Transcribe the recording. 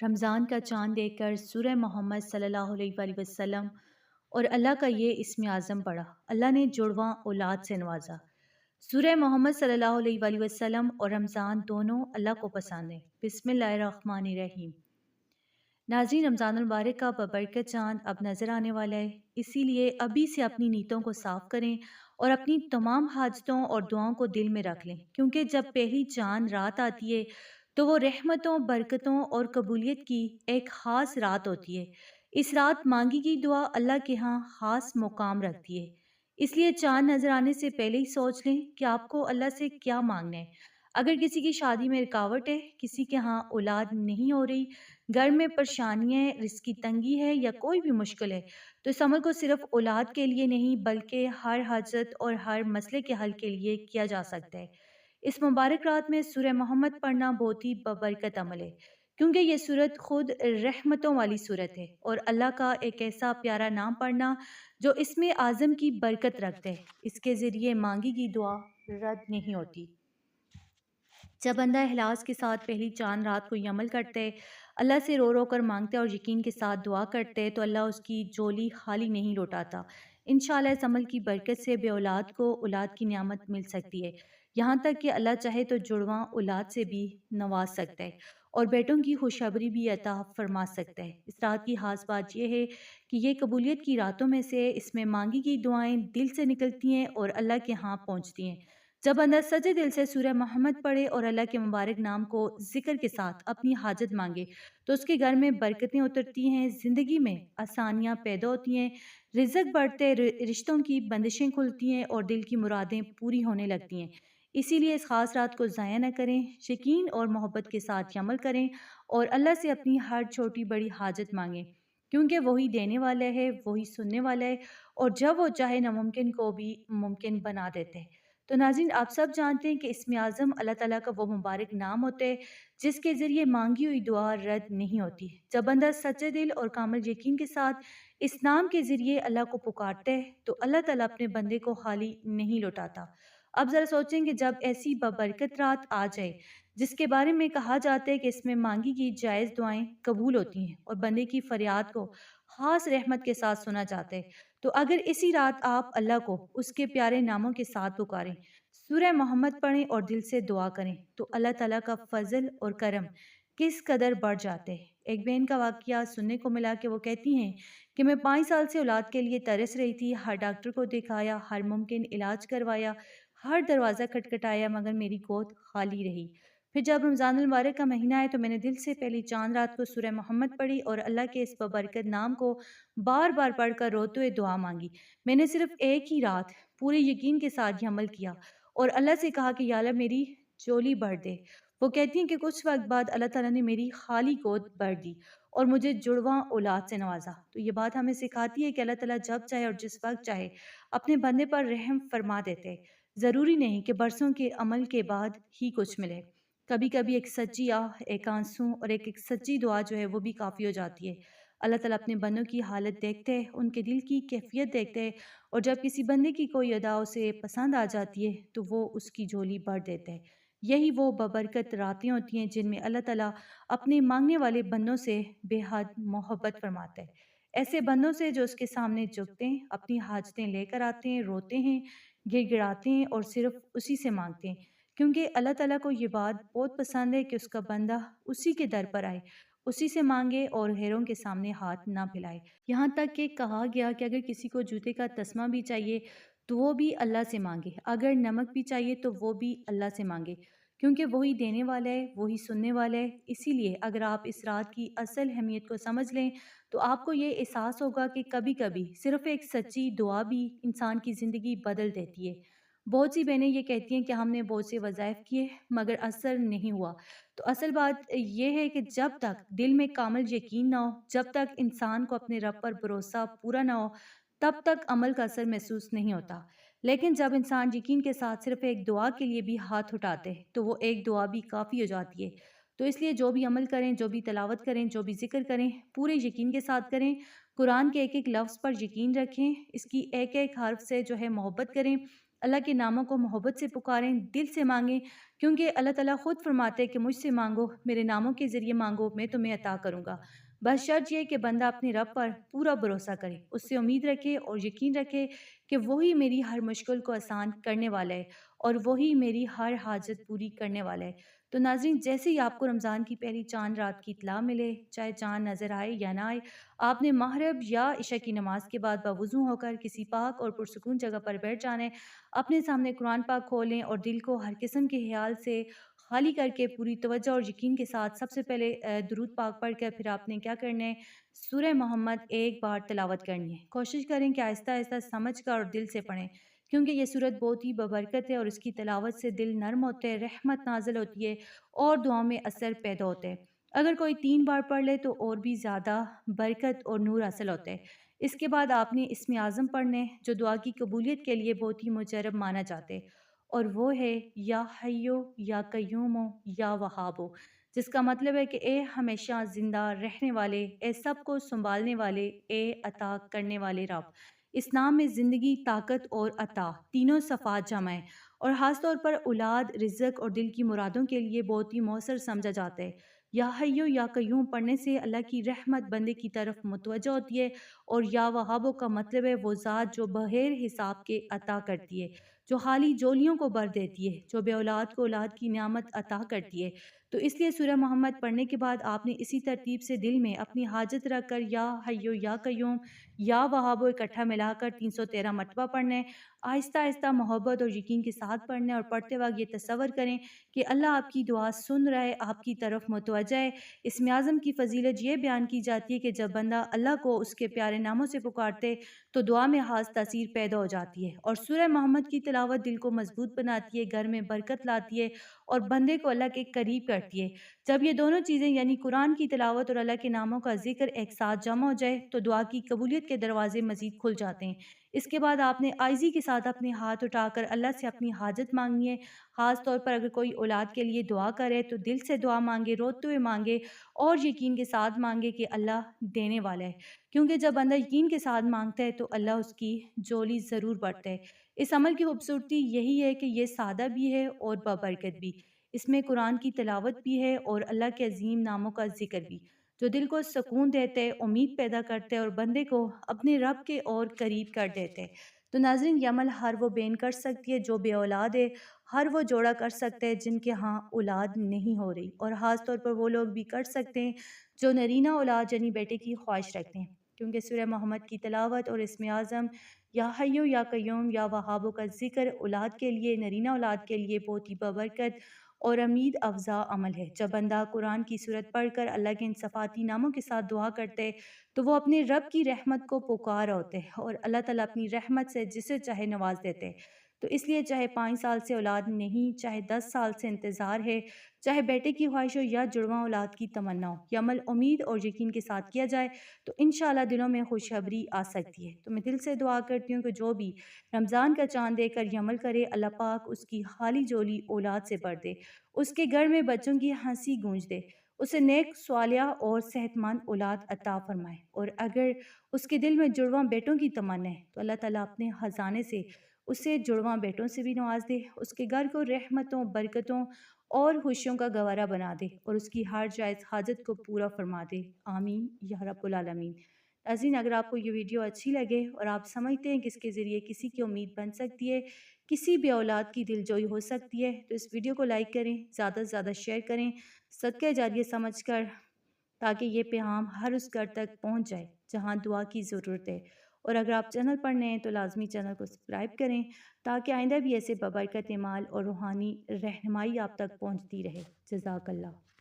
رمضان کا چاند دیکھ کر سورہ محمد صلی اللہ علیہ وآلہ وسلم اور اللہ کا یہ اسم اعظم پڑھا۔ اللہ نے جڑواں اولاد سے نوازا۔ سورہ محمد صلی اللہ علیہ وآلہ وسلم اور رمضان دونوں اللہ کو پسند ہیں۔ بسم اللہ الرحمن الرحیم۔ ناظرین، رمضان المبارک کا ببرکت چاند اب نظر آنے والا ہے، اسی لیے ابھی سے اپنی نیتوں کو صاف کریں اور اپنی تمام حاجتوں اور دعاؤں کو دل میں رکھ لیں، کیونکہ جب پہلی چاند رات آتی ہے تو وہ رحمتوں، برکتوں اور قبولیت کی ایک خاص رات ہوتی ہے۔ اس رات مانگی گئی دعا اللہ کے ہاں خاص مقام رکھتی ہے، اس لیے چاند نظر آنے سے پہلے ہی سوچ لیں کہ آپ کو اللہ سے کیا مانگنا ہے۔ اگر کسی کی شادی میں رکاوٹ ہے، کسی کے ہاں اولاد نہیں ہو رہی، گھر میں پریشانیاں، رزق کی تنگی ہے یا کوئی بھی مشکل ہے، تو اس عمل کو صرف اولاد کے لیے نہیں بلکہ ہر حاجت اور ہر مسئلے کے حل کے لیے کیا جا سکتا ہے۔ اس مبارک رات میں سورہ محمد پڑھنا بہت ہی ببرکت عمل ہے، کیونکہ یہ سورت خود رحمتوں والی سورت ہے، اور اللہ کا ایک ایسا پیارا نام پڑھنا جو اسم اعظم کی برکت رکھتا ہے، اس کے ذریعے مانگی گئی دعا رد نہیں ہوتی۔ جب بندہ اخلاص کے ساتھ پہلی چاند رات کو یہ عمل کرتا ہے، اللہ سے رو رو کر مانگتا ہے اور یقین کے ساتھ دعا کرتا ہے، تو اللہ اس کی جولی خالی نہیں لوٹاتا۔ انشاءاللہ اس عمل کی برکت سے بے اولاد کو اولاد کی نعمت مل سکتی ہے، یہاں تک کہ اللہ چاہے تو جڑواں اولاد سے بھی نواز سکتا ہے اور بیٹوں کی خوشخبری بھی عطا فرما سکتا ہے۔ اس رات کی خاص بات یہ ہے کہ یہ قبولیت کی راتوں میں سے، اس میں مانگی گئی دعائیں دل سے نکلتی ہیں اور اللہ کے ہاں پہنچتی ہیں۔ جب بندہ سچے دل سے سورہ محمد پڑھے اور اللہ کے مبارک نام کو ذکر کے ساتھ اپنی حاجت مانگے، تو اس کے گھر میں برکتیں اترتی ہیں، زندگی میں آسانیاں پیدا ہوتی ہیں، رزق بڑھتے، رشتوں کی بندشیں کھلتی ہیں اور دل کی مرادیں پوری ہونے لگتی ہیں۔ اسی لیے اس خاص رات کو ضائع نہ کریں، یقین اور محبت کے ساتھ یہ عمل کریں اور اللہ سے اپنی ہر چھوٹی بڑی حاجت مانگیں، کیونکہ وہی دینے والا ہے، وہی سننے والا ہے، اور جب وہ چاہے ناممکن کو بھی ممکن بنا دیتے ہیں۔ تو ناظرین، آپ سب جانتے ہیں کہ اسم اعظم اللہ تعالیٰ کا وہ مبارک نام ہوتا ہے جس کے ذریعے مانگی ہوئی دعا رد نہیں ہوتی۔ جب بندہ سچے دل اور کامل یقین کے ساتھ اس نام کے ذریعے اللہ کو پکارتا ہے تو اللہ تعالیٰ اپنے بندے کو خالی نہیں لوٹاتا۔ اب ذرا سوچیں کہ جب ایسی ببرکت رات آ جائے جس کے بارے میں کہا جاتا ہے کہ اس میں مانگی گئی جائز دعائیں قبول ہوتی ہیں اور بندے کی فریاد کو خاص رحمت کے ساتھ سنا جاتا ہے، تو اگر اسی رات آپ اللہ کو اس کے پیارے ناموں کے ساتھ پکاریں، سورہ محمد پڑھیں اور دل سے دعا کریں، تو اللہ تعالیٰ کا فضل اور کرم کس قدر بڑھ جاتے ہیں۔ ایک بہن کا واقعہ سننے کو ملا کہ وہ کہتی ہیں کہ میں 5 سال سے اولاد کے لیے ترس رہی تھی، ہر ڈاکٹر کو دکھایا، ہر ممکن علاج کروایا، ہر دروازہ کھٹکھٹایا، مگر میری گود خالی رہی۔ پھر جب رمضان المبارک کا مہینہ آیا تو میں نے دل سے پہلی چاند رات کو سورہ محمد پڑھی اور اللہ کے اس ببرکت نام کو بار بار پڑھ کر روتے ہوئے دعا مانگی۔ میں نے صرف ایک ہی رات پورے یقین کے ساتھ یہ عمل کیا اور اللہ سے کہا کہ یا اللہ میری جولی بھر دے۔ وہ کہتی ہیں کہ کچھ وقت بعد اللہ تعالیٰ نے میری خالی گود بھر دی اور مجھے جڑواں اولاد سے نوازا۔ تو یہ بات ہمیں سکھاتی ہے کہ اللہ تعالیٰ جب چاہے اور جس وقت چاہے اپنے بندے پر رحم فرما دیتے ہیں۔ ضروری نہیں کہ برسوں کے عمل کے بعد ہی کچھ ملے، کبھی کبھی ایک سچی آہ، ایک آنسو اور ایک سچی دعا جو ہے وہ بھی کافی ہو جاتی ہے۔ اللہ تعالیٰ اپنے بندوں کی حالت دیکھتے ہیں، ان کے دل کی کیفیت دیکھتے ہیں، اور جب کسی بندے کی کوئی ادا اسے پسند آ جاتی ہے تو وہ اس کی جھولی بھر دیتے ہیں۔ یہی وہ ببرکت راتیں ہوتی ہیں جن میں اللہ تعالیٰ اپنے مانگنے والے بندوں سے بے حد محبت فرماتا ہے، ایسے بندوں سے جو اس کے سامنے جھکتے ہیں، اپنی حاجتیں لے کر آتے ہیں، روتے ہیں، گڑ گڑاتے ہیں اور صرف اسی سے مانگتے ہیں، کیونکہ اللہ تعالیٰ کو یہ بات بہت پسند ہے کہ اس کا بندہ اسی کے در پر آئے، اسی سے مانگے اور غیروں کے سامنے ہاتھ نہ پھیلائے۔ یہاں تک کہ کہا گیا کہ اگر کسی کو جوتے کا تسمہ بھی چاہیے تو وہ بھی اللہ سے مانگے، اگر نمک بھی چاہیے تو وہ بھی اللہ سے مانگے، کیونکہ وہی دینے والا ہے، وہی سننے والا ہے۔ اسی لیے اگر آپ اس رات کی اصل اہمیت کو سمجھ لیں تو آپ کو یہ احساس ہوگا کہ کبھی کبھی صرف ایک سچی دعا بھی انسان کی زندگی بدل دیتی ہے۔ بہت سی بہنیں یہ کہتی ہیں کہ ہم نے بہت سے وظائف کیے مگر اثر نہیں ہوا، تو اصل بات یہ ہے کہ جب تک دل میں کامل یقین نہ ہو، جب تک انسان کو اپنے رب پر بھروسہ پورا نہ ہو، تب تک عمل کا اثر محسوس نہیں ہوتا۔ لیکن جب انسان یقین کے ساتھ صرف ایک دعا کے لیے بھی ہاتھ اٹھاتے ہیں تو وہ ایک دعا بھی کافی ہو جاتی ہے۔ تو اس لیے جو بھی عمل کریں، جو بھی تلاوت کریں، جو بھی ذکر کریں، پورے یقین کے ساتھ کریں، قرآن کے ایک ایک لفظ پر یقین رکھیں، اس کی ایک ایک حرف سے جو ہے محبت کریں، اللہ کے ناموں کو محبت سے پکاریں، دل سے مانگیں، کیونکہ اللہ تعالیٰ خود فرماتے ہیں کہ مجھ سے مانگو، میرے ناموں کے ذریعے مانگو، میں تمہیں عطا کروں گا۔ بس شرط یہ کہ بندہ اپنے رب پر پورا بھروسہ کرے، اس سے امید رکھے اور یقین رکھے کہ وہی میری ہر مشکل کو آسان کرنے والا ہے اور وہی میری ہر حاجت پوری کرنے والا ہے۔ تو ناظرین، جیسے ہی آپ کو رمضان کی پہلی چاند رات کی اطلاع ملے، چاہے چاند نظر آئے یا نہ آئے، آپ نے مغرب یا عشاء کی نماز کے بعد باوضو ہو کر کسی پاک اور پرسکون جگہ پر بیٹھ جانا ہے۔ اپنے سامنے قرآن پاک کھولیں اور دل کو ہر قسم کے خیال سے خالی کر کے پوری توجہ اور یقین کے ساتھ سب سے پہلے درود پاک پڑھ کر پھر آپ نے کیا کرنا ہے، سورہ محمد ایک بار تلاوت کرنی ہے۔ کوشش کریں کہ آہستہ آہستہ سمجھ کر اور دل سے پڑھیں، کیونکہ یہ صورت بہت ہی ببرکت ہے اور اس کی تلاوت سے دل نرم ہوتے ہیں، رحمت نازل ہوتی ہے اور دعاؤں میں اثر پیدا ہوتے ہیں۔ اگر کوئی 3 بار پڑھ لے تو اور بھی زیادہ برکت اور نور حاصل ہوتے ہیں۔ اس کے بعد آپ نے اسم اعظم پڑھنے جو دعا کی قبولیت کے لیے بہت ہی مجرب مانا جاتے ہیں، اور وہ ہے یا حیو یا قیومو یا وہابو، جس کا مطلب ہے کہ اے ہمیشہ زندہ رہنے والے، اے سب کو سنبھالنے والے، اے عطا کرنے والے رب۔ اس نام میں زندگی، طاقت اور عطا تینوں صفات جمع ہیں، اور خاص طور پر اولاد، رزق اور دل کی مرادوں کے لیے بہت ہی مؤثر سمجھا جاتا ہے۔ یا حیو یا قیوم پڑھنے سے اللہ کی رحمت بندے کی طرف متوجہ ہوتی ہے، اور یا وہابو کا مطلب ہے وہ ذات جو بغیر حساب کے عطا کرتی ہے، جو خالی جولیوں کو بھر دیتی ہے، جو بے اولاد کو اولاد کی نعمت عطا کرتی ہے۔ تو اس لیے سورہ محمد پڑھنے کے بعد آپ نے اسی ترتیب سے دل میں اپنی حاجت رکھ کر یا حیو یا قیوم یا وہابو اکٹھا ملا کر 313 مرتبہ پڑھنا ہے۔ آہستہ آہستہ محبت اور یقین کے ساتھ پڑھنا ہے، اور پڑھتے وقت یہ تصور کریں کہ اللہ آپ کی دعا سن رہا ہے، آپ کی طرف متوجہ ہے۔ اسم اعظم کی فضیلت یہ بیان کی جاتی ہے کہ جب بندہ اللہ کو اس کے پیارے ناموں سے پکارتے تو دعا میں خاص تاثیر پیدا ہو جاتی ہے، اور سورہ محمد کی تلاوت دل کو مضبوط بناتی ہے، گھر میں برکت لاتی ہے اور بندے کو اللہ کے قریب کرتی ہے۔ جب یہ دونوں چیزیں یعنی قرآن کی تلاوت اور اللہ کے ناموں کا ذکر ایک ساتھ جمع ہو جائے تو دعا کی قبولیت کے دروازے مزید کھل جاتے ہیں۔ اس کے بعد آپ نے عاجزی کے ساتھ اپنے ہاتھ اٹھا کر اللہ سے اپنی حاجت مانگنی ہے۔ خاص طور پر اگر کوئی اولاد کے لیے دعا کرے تو دل سے دعا مانگے، روتے ہوئے مانگے اور یقین کے ساتھ مانگے کہ اللہ دینے والا ہے، کیونکہ جب بندہ یقین کے ساتھ مانگتا ہے تو اللہ اس کی جولی ضرور بڑھتا ہے۔ اس عمل کی خوبصورتی یہی ہے کہ یہ سادہ بھی ہے اور بابرکت بھی، اس میں قرآن کی تلاوت بھی ہے اور اللہ کے عظیم ناموں کا ذکر بھی، جو دل کو سکون دیتے، امید پیدا کرتے اور بندے کو اپنے رب کے اور قریب کر دیتے۔ تو ناظرین، یہ عمل ہر وہ بین کر سکتی ہے جو بے اولاد ہے، ہر وہ جوڑا کر سکتے ہیں جن کے ہاں اولاد نہیں ہو رہی، اور خاص طور پر وہ لوگ بھی کر سکتے ہیں جو نرینہ اولاد یعنی بیٹے کی خواہش رکھتے ہیں، کیونکہ سورہ محمد کی تلاوت اور اسم اعظم یا حیو یا قیوم یا وہابو کا ذکر اولاد کے لیے، نرینہ اولاد کے لیے بہت ہی بابرکت اور امید افزا عمل ہے۔ جب بندہ قرآن کی صورت پڑھ کر اللہ کے ان صفاتی ناموں کے ساتھ دعا کرتے تو وہ اپنے رب کی رحمت کو پکار ہوتے اور اللہ تعالیٰ اپنی رحمت سے جسے چاہے نواز دیتے۔ تو اس لیے چاہے 5 سال سے اولاد نہیں، چاہے 10 سال سے انتظار ہے، چاہے بیٹے کی خواہش ہو یا جڑواں اولاد کی تمنا ہو، یہ عمل امید اور یقین کے ساتھ کیا جائے تو انشاءاللہ دلوں میں خوشخبری آ سکتی ہے۔ تو میں دل سے دعا کرتی ہوں کہ جو بھی رمضان کا چاند دے کر یہ عمل کرے، اللہ پاک اس کی خالی جولی اولاد سے بھر دے، اس کے گھر میں بچوں کی ہنسی گونج دے، اسے نیک صالحہ اور صحت مند اولاد عطا فرمائے، اور اگر اس کے دل میں جڑواں بیٹوں کی تمنا ہے تو اللہ تعالیٰ اپنے خزانے سے اسے جڑواں بیٹوں سے بھی نواز دے، اس کے گھر کو رحمتوں، برکتوں اور خوشیوں کا گوارا بنا دے، اور اس کی ہر جائز حاجت کو پورا فرما دے۔ آمین یا رب العالمین۔ ناظرین، اگر آپ کو یہ ویڈیو اچھی لگے اور آپ سمجھتے ہیں کہ اس کے ذریعے کسی کی امید بن سکتی ہے، کسی بھی اولاد کی دلجوئی ہو سکتی ہے، تو اس ویڈیو کو لائک کریں، زیادہ سے زیادہ شیئر کریں، صدقہ جاریہ سمجھ کر، تاکہ یہ پیغام ہر اس گھر تک پہنچ جائے جہاں دعا کی ضرورت ہے۔ اور اگر آپ چینل پر نئے ہیں تو لازمی چینل کو سبسکرائب کریں تاکہ آئندہ بھی ایسے بابرکت اعمال اور روحانی رہنمائی آپ تک پہنچتی رہے۔ جزاک اللہ۔